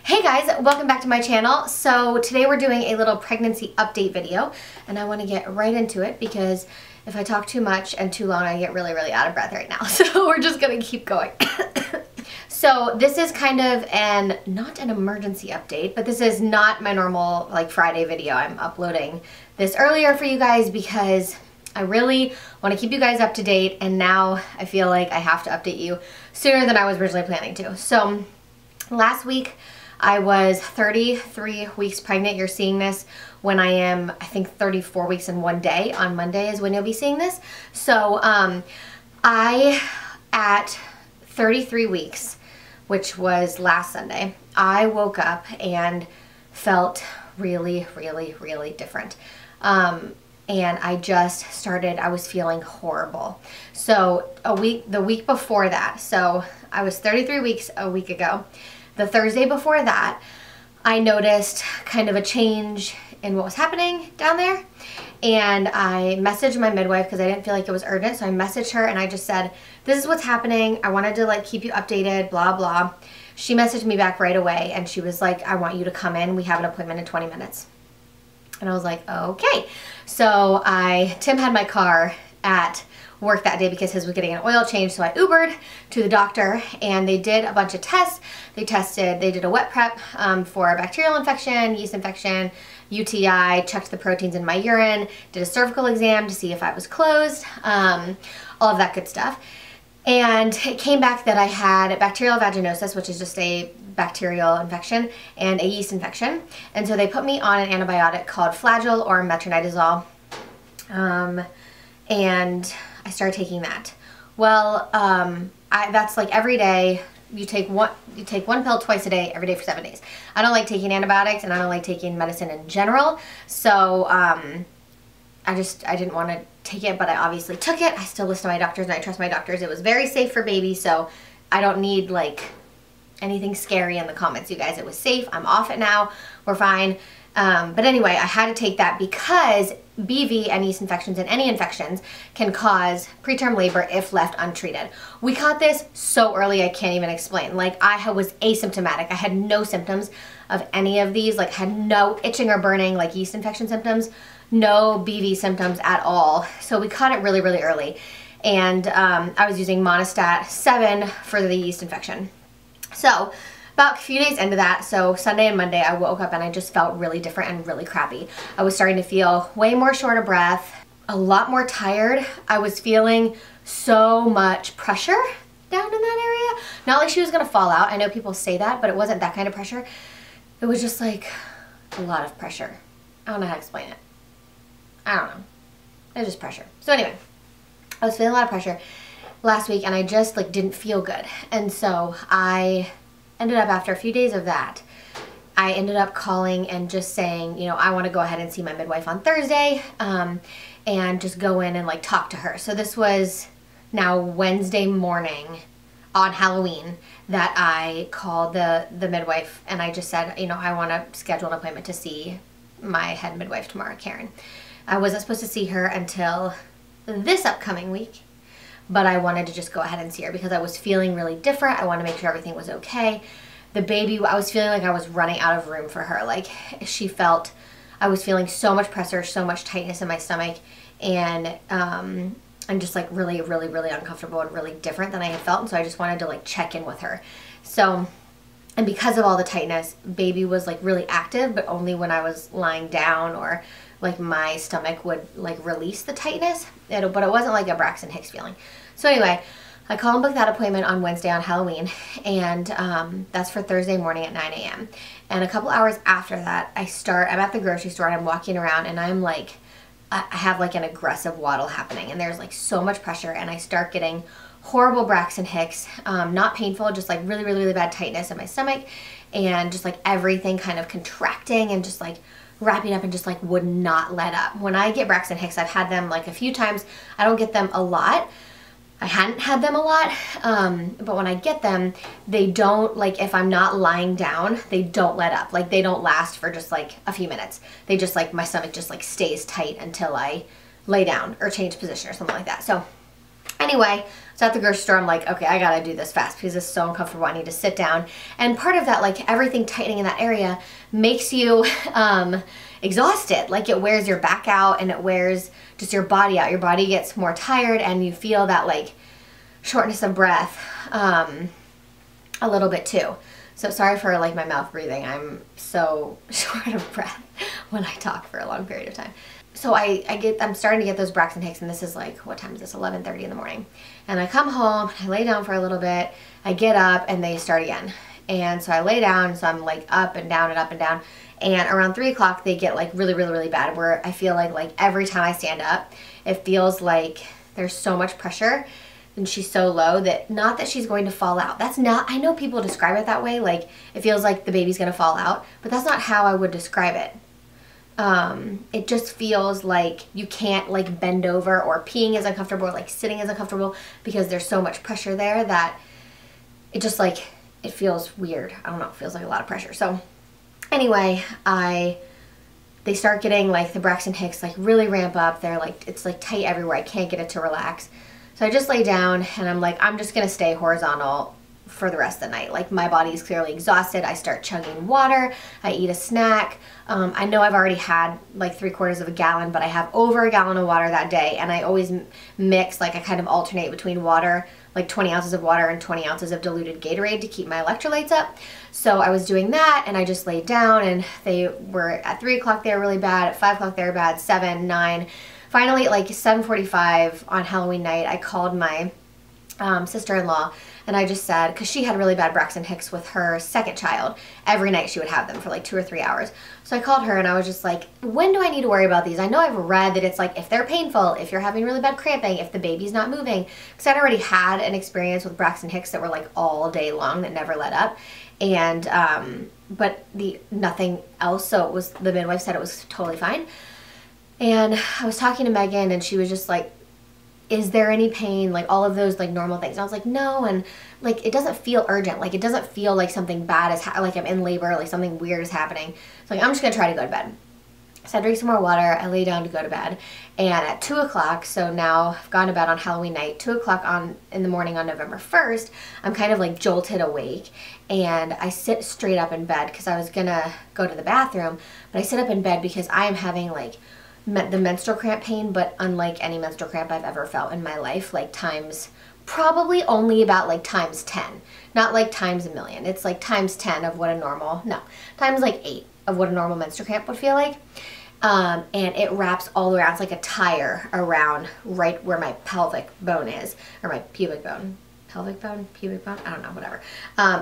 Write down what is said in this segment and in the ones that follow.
Hey guys, welcome back to my channel. So today we're doing a little pregnancy update video and I want to get right into it because if I talk too much and too long I get really out of breath right now. So we're just gonna keep going. So this is kind of not an emergency update, but this is not my normal like Friday video. I'm uploading this earlier for you guys because I really want to keep you guys up to date, and now I feel like I have to update you sooner than I was originally planning to. So last week I was 33 weeks pregnant. You're seeing this when I am, I think, 34 weeks and 1 day. On Monday is when you'll be seeing this. So at 33 weeks, which was last Sunday, I woke up and felt really different. And I just started, I was feeling horrible. So the week before that, so I was 33 weeks a week ago. The Thursday before that, I noticed kind of a change in what was happening down there. And I messaged my midwife because I didn't feel like it was urgent. So I messaged her and I just said, this is what's happening. I wanted to like keep you updated, blah, blah. She messaged me back right away and she was like, I want you to come in. We have an appointment in 20 minutes. And I was like, okay. So Tim had my car at work that day because his was getting an oil change, so I Ubered to the doctor and they did a bunch of tests. They did a wet prep for a bacterial infection, yeast infection, UTI, checked the proteins in my urine, did a cervical exam to see if I was closed, all of that good stuff. And it came back that I had bacterial vaginosis, which is just a bacterial infection, and a yeast infection. And so they put me on an antibiotic called Flagyl or metronidazole. And I started taking that. Well, that's like every day. You take one pill twice a day, every day for 7 days. I don't like taking antibiotics and I don't like taking medicine in general. So I didn't want to take it, but I obviously took it. I still listen to my doctors and I trust my doctors. It was very safe for baby, so I don't need like anything scary in the comments, you guys. It was safe. I'm off it now. We're fine. But anyway, I had to take that because BV and yeast infections and any infections can cause preterm labor if left untreated. We caught this so early I can't even explain. Like I was asymptomatic. I had no symptoms of any of these. Like had no itching or burning like yeast infection symptoms, no BV symptoms at all. So we caught it really early. And I was using Monistat 7 for the yeast infection. So about a few days into that, so Sunday and Monday, I woke up and I just felt really different and really crappy. I was starting to feel way more short of breath, a lot more tired. I was feeling so much pressure down in that area. Not like she was gonna fall out. I know people say that, but it wasn't that kind of pressure. It was just like a lot of pressure. I don't know how to explain it. I don't know. It was just pressure. So anyway, I was feeling a lot of pressure last week and I just like didn't feel good. And so I ended up, after a few days of that, I ended up calling and just saying, you know, I want to go ahead and see my midwife on Thursday and just go in and like talk to her. So this was now Wednesday morning on Halloween that I called the midwife and I just said, you know, I want to schedule an appointment to see my head midwife tomorrow, Karen. I wasn't supposed to see her until this upcoming week, but I wanted to just go ahead and see her because I was feeling really different. I wanted to make sure everything was okay. The baby, I was feeling like I was running out of room for her. Like I was feeling so much pressure, so much tightness in my stomach, and I'm just like really uncomfortable and really different than I had felt. And so I just wanted to like check in with her. So, and because of all the tightness, baby was like really active, but only when I was lying down or like my stomach would like release the tightness, but it wasn't like a Braxton Hicks feeling. So anyway, I call and book that appointment on Wednesday on Halloween, and that's for Thursday morning at 9 a.m. And a couple hours after that, I'm at the grocery store and I'm walking around and I'm like, I have like an aggressive waddle happening and there's like so much pressure and I start getting horrible Braxton Hicks, not painful, just like really bad tightness in my stomach and just like everything kind of contracting and just like wrapping up and just like would not let up. When I get Braxton Hicks, I've had them like a few times. I don't get them a lot. I hadn't had them a lot, but when I get them, they don't, like if I'm not lying down, they don't let up. Like they don't last for just like a few minutes. They just like, my stomach just like stays tight until I lay down or change position or something like that. So Anyway, so at the grocery store, I'm like, okay, I gotta do this fast because it's so uncomfortable. I need to sit down. And part of that, like everything tightening in that area makes you exhausted. Like it wears your back out and it wears just your body out. Your body gets more tired and you feel that like shortness of breath a little bit too. So sorry for like my mouth breathing. I'm so short of breath when I talk for a long period of time. So I'm starting to get those Braxton Hicks, and this is like, what time is this? 11:30 in the morning. And I come home, I lay down for a little bit, I get up, and they start again. And so I lay down, so I'm like up and down and up and down. And around 3 o'clock, they get like really, really, really bad, where I feel like every time I stand up, it feels like there's so much pressure, and she's so low that, not that she's going to fall out. That's not, I know people describe it that way, like it feels like the baby's gonna fall out, but that's not how I would describe it. It just feels like you can't like bend over, or peeing is uncomfortable, or like sitting is uncomfortable because there's so much pressure there that it just like, it feels weird. I don't know, it feels like a lot of pressure. So anyway, they start getting like the Braxton Hicks like really ramp up. They're like, it's like tight everywhere. I can't get it to relax. So I just lay down and I'm like, I'm just gonna stay horizontal for the rest of the night. Like my body is clearly exhausted. I start chugging water. I eat a snack. I know I've already had like 3/4 of a gallon, but I have over a gallon of water that day, and I always mix, like I kind of alternate between water, like 20 ounces of water and 20 ounces of diluted Gatorade to keep my electrolytes up. So I was doing that, and I just laid down, and they were at 3 o'clock they were really bad, at 5 o'clock they were bad, 7, 9. Finally at like 7:45 on Halloween night, I called my sister-in-law, and I just said, because she had really bad Braxton Hicks with her second child. Every night she would have them for like 2 or 3 hours. So I called her and I was just like, when do I need to worry about these? I know I've read that it's like if they're painful, if you're having really bad cramping, if the baby's not moving. Because I'd already had an experience with Braxton Hicks that were like all day long that never let up. And, but nothing else. So it was, the midwife said it was totally fine. And I was talking to Megan and she was just like, is there any pain, like all of those like normal things? And I was like, no, and like it doesn't feel urgent, like it doesn't feel like something bad is like I'm in labor, like something weird is happening. So like, I'm just gonna try to go to bed. So I drink some more water, I lay down to go to bed, and at 2 o'clock, so now I've gone to bed on Halloween night, 2 o'clock in the morning on November 1st, I'm kind of like jolted awake, and I sit straight up in bed because I was gonna go to the bathroom, but I sit up in bed because I am having like the menstrual cramp pain, but unlike any menstrual cramp I've ever felt in my life, like times, probably only about like times 10, not like times a million. It's like times 10 of what a normal, no, times like 8 of what a normal menstrual cramp would feel like. And it wraps all around. It's like a tire around right where my pelvic bone is, or my pubic bone. Pelvic bone? Pubic bone? I don't know, whatever.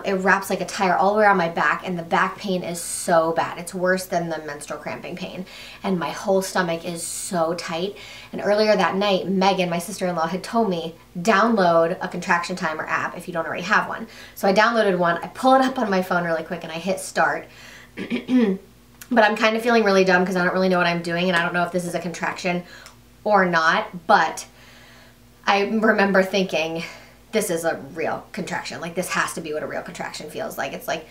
It wraps like a tire all the way around my back, and the back pain is so bad. It's worse than the menstrual cramping pain. And my whole stomach is so tight. And earlier that night, Megan, my sister-in-law, had told me, download a contraction timer app if you don't already have one. So I downloaded one. I pull it up on my phone really quick, and I hit start. But I'm kind of feeling really dumb because I don't really know what I'm doing, and I don't know if this is a contraction or not. But I remember thinking, this is a real contraction. Like, this has to be what a real contraction feels like. It's like,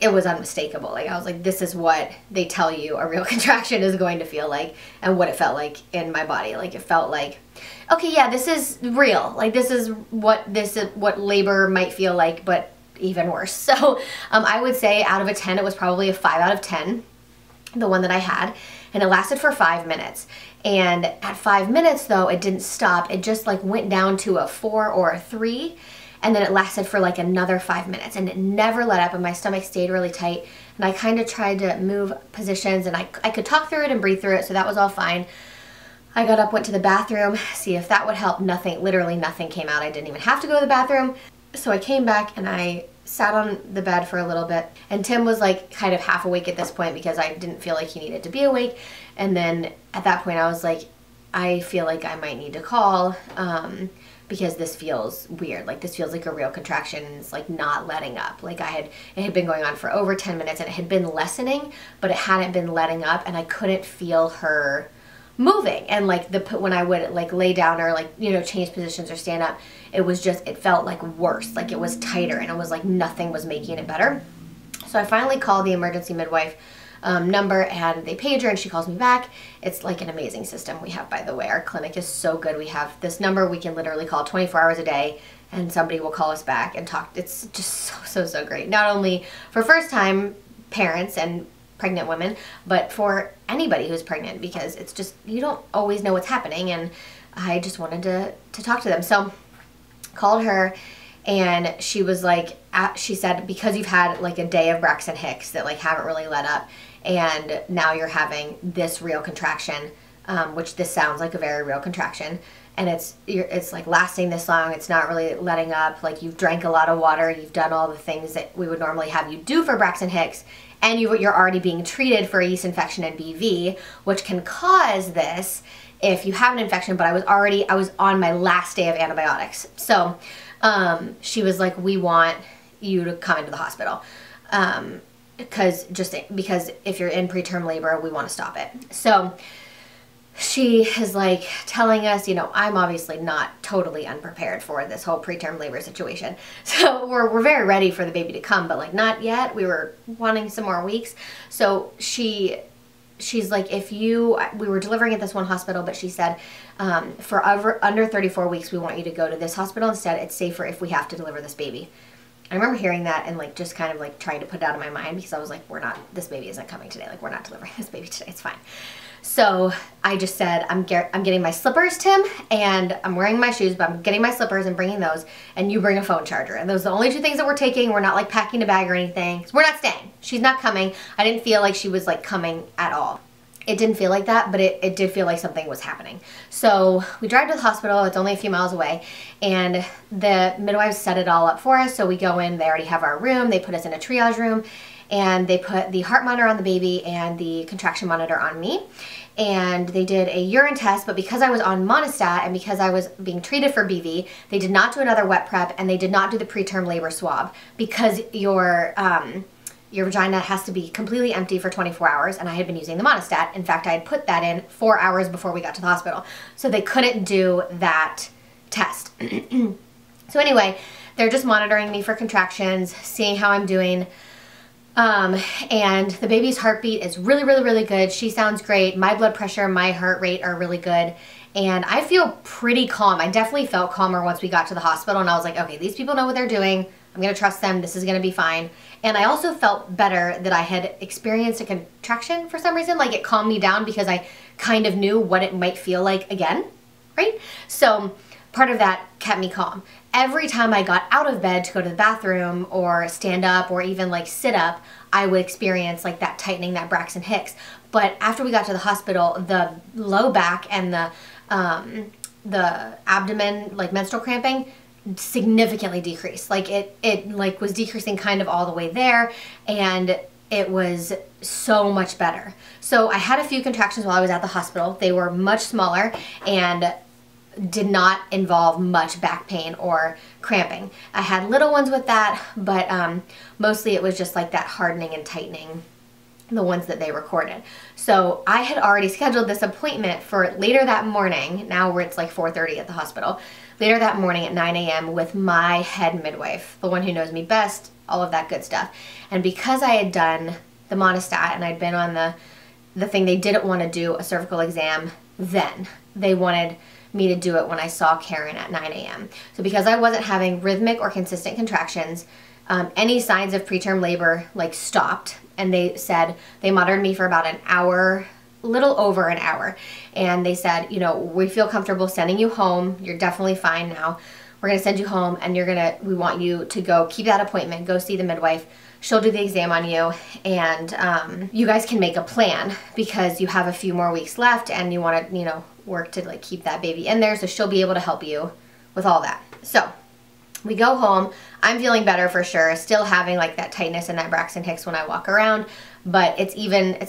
it was unmistakable. Like, I was like, this is what they tell you a real contraction is going to feel like, and what it felt like in my body. Like, it felt like, okay, yeah, this is real. Like, this is what labor might feel like, but even worse. So I would say out of a 10, it was probably a 5 out of 10, the one that I had, and it lasted for 5 minutes. And at 5 minutes though, it didn't stop. It just like went down to a 4 or a 3, and then it lasted for like another 5 minutes, and it never let up, and my stomach stayed really tight. And I kind of tried to move positions, and I could talk through it and breathe through it, so that was all fine. I got up, went to the bathroom, see if that would help. Nothing, literally nothing came out. I didn't even have to go to the bathroom. So I came back and I sat on the bed for a little bit, and Tim was like kind of half awake at this point because I didn't feel like he needed to be awake. And then at that point I was like, I feel like I might need to call because this feels weird. Like, this feels like a real contraction, and it's like not letting up. Like, it had been going on for over 10 minutes, and it had been lessening, but it hadn't been letting up, and I couldn't feel her moving. And like when I would like lay down or like, you know, change positions or stand up, it was just, it felt like worse. Like, it was tighter, and it was like nothing was making it better. So I finally called the emergency midwife number, and they page her and she calls me back. It's like an amazing system we have, by the way. Our clinic is so good. We have this number we can literally call 24 hours a day and somebody will call us back and talk. It's just so great. Not only for first time parents and pregnant women, but for anybody who's pregnant, because it's just, you don't always know what's happening, and I just wanted to talk to them. So called her, and she was like, she said, because you've had like a day of Braxton Hicks that like haven't really let up, and now you're having this real contraction, which this sounds like a very real contraction, and it's like lasting this long, it's not really letting up, like you've drank a lot of water, you've done all the things that we would normally have you do for Braxton Hicks, and you're already being treated for a yeast infection and BV, which can cause this if you have an infection, but I was on my last day of antibiotics. So she was like, we want you to come into the hospital. Because if you're in preterm labor, we want to stop it. So she is like telling us, you know, I'm obviously not totally unprepared for this whole preterm labor situation. So we're very ready for the baby to come, but like not yet. We were wanting some more weeks. So she's like, we were delivering at this one hospital, but she said, for under 34 weeks, we want you to go to this hospital instead. It's safer if we have to deliver this baby. I remember hearing that and like just kind of like trying to put it out of my mind, because I was like, this baby isn't coming today. Like, we're not delivering this baby today. It's fine. So I just said, I'm getting my slippers, Tim, and I'm wearing my shoes, but I'm getting my slippers and bringing those, and you bring a phone charger. And those are the only two things that we're taking. We're not like packing a bag or anything. We're not staying. She's not coming. I didn't feel like she was like coming at all. It didn't feel like that, but it did feel like something was happening. So we drive to the hospital. It's only a few miles away, and the midwives set it all up for us. So we go in, they already have our room. They put us in a triage room, and they put the heart monitor on the baby and the contraction monitor on me. And they did a urine test, but because I was on Monistat and because I was being treated for BV, they did not do another wet prep, and they did not do the preterm labor swab, because your vagina has to be completely empty for 24 hours, and I had been using the Monistat. In fact, I had put that in 4 hours before we got to the hospital, so they couldn't do that test. So anyway, they're just monitoring me for contractions, seeing how I'm doing, and the baby's heartbeat is really good. She sounds great. My blood pressure, my heart rate are really good, and I feel pretty calm. I definitely felt calmer once we got to the hospital, and I was like, okay, these people know what they're doing. I'm going to trust them. This is going to be fine. And I also felt better that I had experienced a contraction for some reason. Like, it calmed me down because I kind of knew what it might feel like again, right? So part of that kept me calm. Every time I got out of bed to go to the bathroom or stand up or even like sit up, I would experience like that tightening, that Braxton Hicks. But after we got to the hospital, the low back and the abdomen, like menstrual cramping, significantly decreased. Like it like was decreasing kind of all the way there, and it was so much better. So I had a few contractions while I was at the hospital. They were much smaller and did not involve much back pain or cramping. I had little ones with that, but mostly it was just like that hardening and tightening, the ones that they recorded. So I had already scheduled this appointment for later that morning. Now it's like 4:30 at the hospital. Later that morning at 9 a.m. with my head midwife, the one who knows me best, all of that good stuff. And because I had done the Monistat and I'd been on the thing, they didn't want to do a cervical exam then. They wanted me to do it when I saw Karen at 9 a.m. So because I wasn't having rhythmic or consistent contractions, any signs of preterm labor like stopped, and they said they monitored me for about an hour, little over an hour, and they said, you know, we feel comfortable sending you home. You're definitely fine now. We're gonna send you home, and we want you to go keep that appointment, go see the midwife. She'll do the exam on you, and you guys can make a plan because you have a few more weeks left, and you want to, you know, work to like keep that baby in there. So she'll be able to help you with all that. So we go home. I'm feeling better for sure. Still having like that tightness and that Braxton Hicks when I walk around, but it's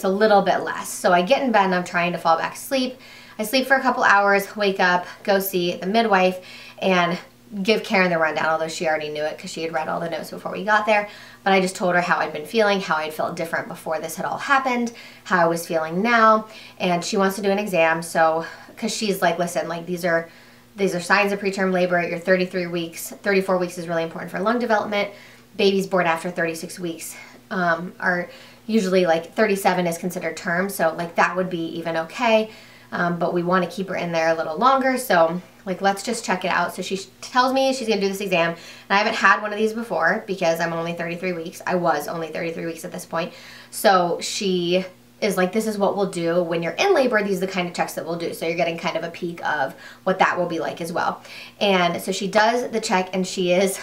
a little bit less. So I get in bed and I'm trying to fall back asleep. I sleep for a couple hours, wake up, go see the midwife, and give Karen the rundown, although she already knew it because she had read all the notes before we got there. But I just told her how I'd been feeling, how I'd felt different before this had all happened, how I was feeling now, and she wants to do an exam. So, because she's like, listen, like these are signs of preterm labor at your 33 weeks. 34 weeks is really important for lung development. Babies born after 36 weeks are usually like 37 is considered term, so like that would be even okay. But we want to keep her in there a little longer, so like let's just check it out. So she tells me she's gonna do this exam, and I haven't had one of these before because I'm only 33 weeks. I was only 33 weeks at this point. So she is like, this is what we'll do when you're in labor. These are the kind of checks that we'll do. So you're getting kind of a peek of what that will be like as well. And so she does the check, and she is,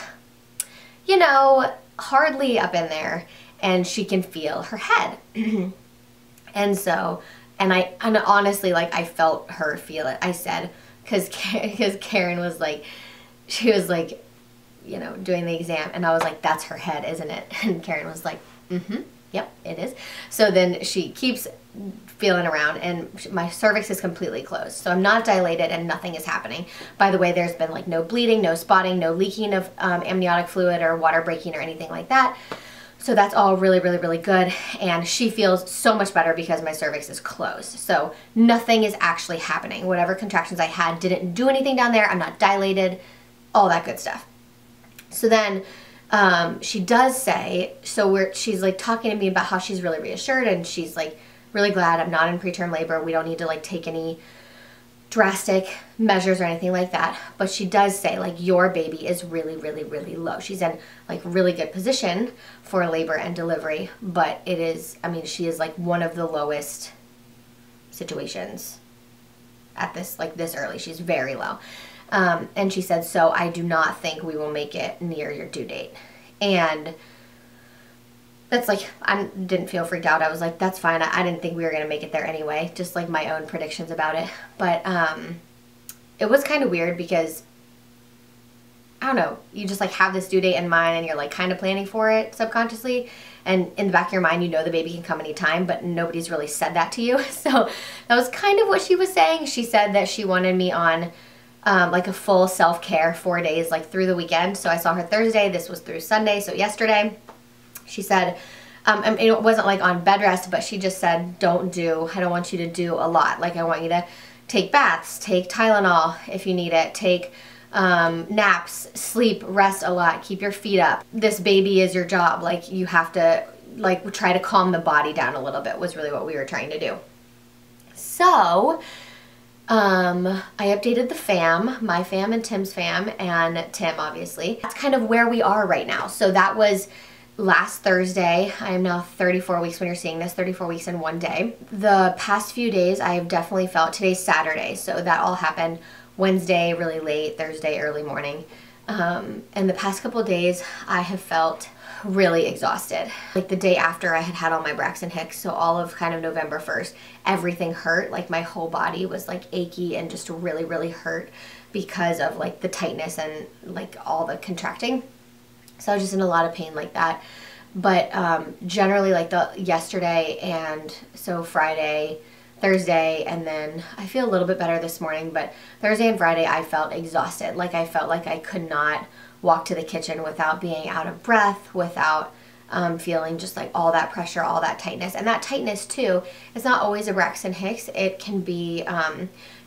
you know, hardly up in there, and she can feel her head. And so, and honestly, like, I felt her feel it. I said, because Karen was like, she was like, you know, doing the exam, and I was like, that's her head, isn't it? And Karen was like, mm-hmm. Yep, it is. So then she keeps feeling around, and my cervix is completely closed. So I'm not dilated and nothing is happening. By the way, there's been like no bleeding, no spotting, no leaking of amniotic fluid or water breaking or anything like that. So that's all really, really, really good. And she feels so much better because my cervix is closed. So nothing is actually happening. Whatever contractions I had didn't do anything down there. I'm not dilated, all that good stuff. So then she does say, so she's like talking to me about how she's really reassured, and she's like really glad I'm not in preterm labor. We don't need to like take any drastic measures or anything like that. But she does say, like, your baby is really, really, really low. She's in like really good position for labor and delivery, but it is, I mean, she is like one of the lowest situations at this, like this early. She's very low. And she said, so I do not think we will make it near your due date. And that's like, I didn't feel freaked out. I was like, that's fine. I didn't think we were going to make it there anyway. Just like my own predictions about it. But it was kind of weird because, I don't know, you just like have this due date in mind, and you're like kind of planning for it subconsciously. And in the back of your mind, you know the baby can come anytime, but nobody's really said that to you. So that was kind of what she was saying. She said that she wanted me on like a full self-care 4 days, like through the weekend. So I saw her Thursday. This was through Sunday. So yesterday she said, and it wasn't like on bed rest, but she just said, I don't want you to do a lot. Like, I want you to take baths, take Tylenol if you need it, take naps, sleep, rest a lot, keep your feet up. This baby is your job. Like, you have to like try to calm the body down a little bit was really what we were trying to do. So I updated the fam, my fam and Tim's fam, and Tim, obviously. That's kind of where we are right now. So that was last Thursday. I am now 34 weeks when you're seeing this, 34 weeks in 1 day. The past few days, I have definitely felt, today's Saturday, so that all happened Wednesday really late, Thursday early morning. And the past couple of days, I have felt really exhausted. Like the day after I had had all my Braxton Hicks, so all of kind of November 1st, everything hurt. Like my whole body was like achy and just really, really hurt because of like the tightness and like all the contracting. So I was just in a lot of pain like that. But generally like yesterday and so Friday, Thursday, and then I feel a little bit better this morning, but Thursday and Friday I felt exhausted. Like I felt like I could not walk to the kitchen without being out of breath, without feeling just like all that pressure, all that tightness. And that tightness too, it's not always a Braxton Hicks. It can be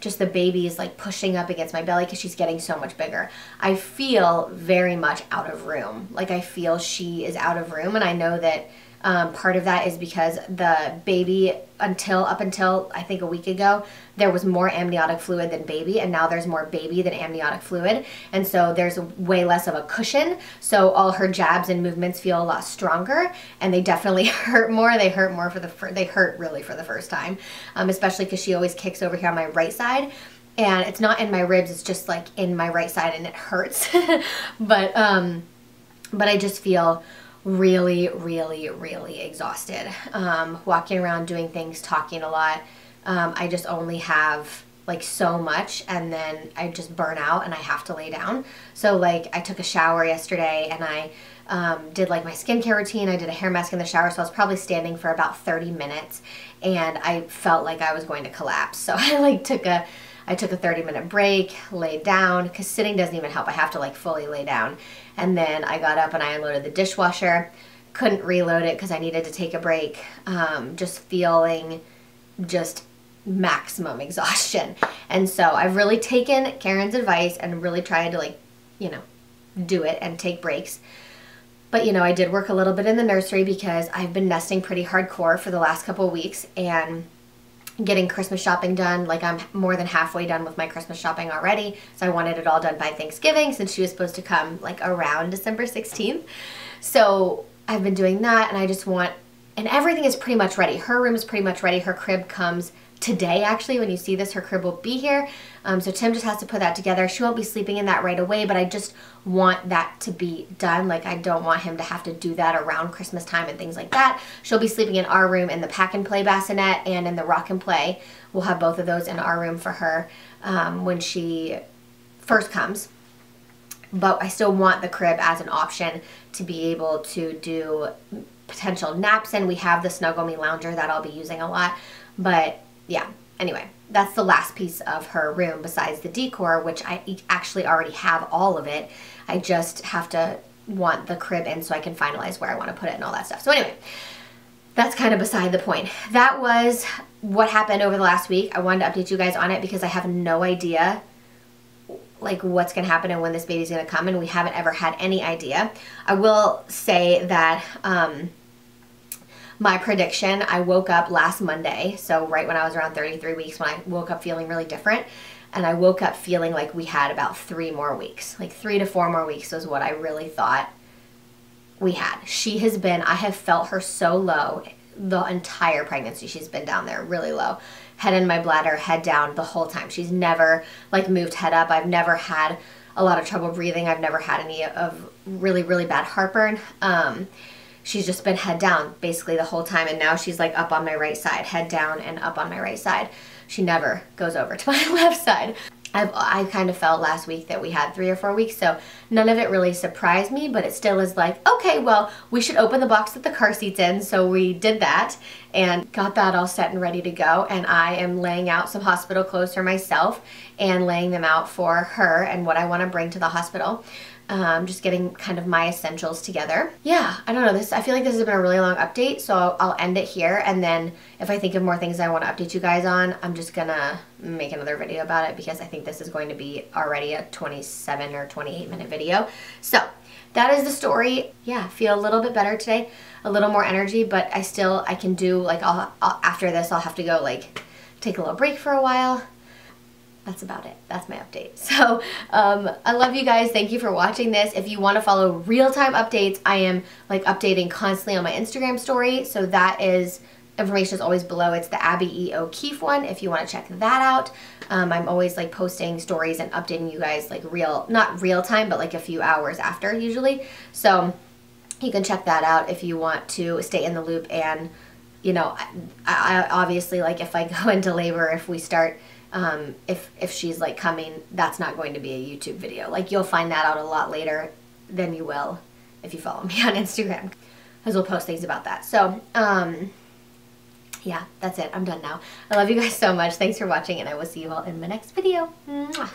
just the baby's like pushing up against my belly because she's getting so much bigger. I feel very much out of room. Like I feel she is out of room, and I know that part of that is because the baby, up until I think a week ago, there was more amniotic fluid than baby, and now there's more baby than amniotic fluid, and so there's way less of a cushion, so all her jabs and movements feel a lot stronger, and they definitely hurt more. They hurt more they hurt really for the first time, especially because she always kicks over here on my right side, and it's not in my ribs, it's just like in my right side, and it hurts. but I just feel really, really, really exhausted. Walking around, doing things, talking a lot. I just only have like so much, and then I just burn out and I have to lay down. So like I took a shower yesterday, and I did like my skincare routine. I did a hair mask in the shower, so I was probably standing for about 30 minutes, and I felt like I was going to collapse. So I like took a 30-minute break, laid down, because sitting doesn't even help. I have to like fully lay down. And then I got up and I unloaded the dishwasher. Couldn't reload it because I needed to take a break. Just feeling just maximum exhaustion. And so I've really taken Karen's advice and really tried to like, you know, do it and take breaks. But you know, I did work a little bit in the nursery because I've been nesting pretty hardcore for the last couple of weeks and getting Christmas shopping done. Like, I'm more than halfway done with my Christmas shopping already. So I wanted it all done by Thanksgiving since she was supposed to come like around December 16th. So I've been doing that, and I just want, and everything is pretty much ready. Her room is pretty much ready. Her crib comes today, actually. When you see this, her crib will be here. So Tim just has to put that together. She won't be sleeping in that right away, but I just want that to be done. Like, I don't want him to have to do that around Christmas time and things like that. She'll be sleeping in our room in the pack and play bassinet and in the rock and play. We'll have both of those in our room for her when she first comes. But I still want the crib as an option to be able to do potential naps in. We have the Snuggle Me Lounger that I'll be using a lot. But yeah, anyway, that's the last piece of her room besides the decor, which I actually already have all of it. I just have to want the crib in so I can finalize where I want to put it and all that stuff. So anyway, that's kind of beside the point. That was what happened over the last week. I wanted to update you guys on it because I have no idea like what's going to happen and when this baby's going to come, and we haven't ever had any idea. I will say that my prediction, I woke up last Monday, so right when I was around 33 weeks, when I woke up feeling really different, and I woke up feeling like we had about 3 more weeks. Like 3 to 4 more weeks was what I really thought we had. She has been, I have felt her so low the entire pregnancy. She's been down there really low. Head in my bladder, head down the whole time. She's never like moved head up. I've never had a lot of trouble breathing. I've never had any of really, really bad heartburn. She's just been head down basically the whole time, and now she's like up on my right side, head down and up on my right side. She never goes over to my left side. I kind of felt last week that we had 3 or 4 weeks, so none of it really surprised me, but it still is like, okay, well, we should open the box with the car seats in, so we did that and got that all set and ready to go, and I am laying out some hospital clothes for myself and laying them out for her and what I want to bring to the hospital. Just getting kind of my essentials together. Yeah, I don't know, I feel like this has been a really long update, so I'll end it here, and then if I think of more things I want to update you guys on, I'm just gonna make another video about it because I think this is going to be already a 27 or 28 minute video. So that is the story. Yeah, feel a little bit better today, a little more energy, but I can do like, after this I'll have to go like take a little break for a while. That's about it. That's my update. So I love you guys. Thank you for watching this. If you want to follow real-time updates, I am like updating constantly on my Instagram story. So that is, information is always below. It's the Abby E. O'Keefe one if you want to check that out. I'm always like posting stories and updating you guys like not real time, but like a few hours after usually. So you can check that out if you want to stay in the loop. And you know, I obviously, like if I go into labor, if we start, if she's like coming, that's not going to be a YouTube video. Like you'll find that out a lot later than you will if you follow me on Instagram, because we'll post things about that. So yeah, that's it. I'm done now. I love you guys so much. Thanks for watching, and I will see you all in my next video. Mwah.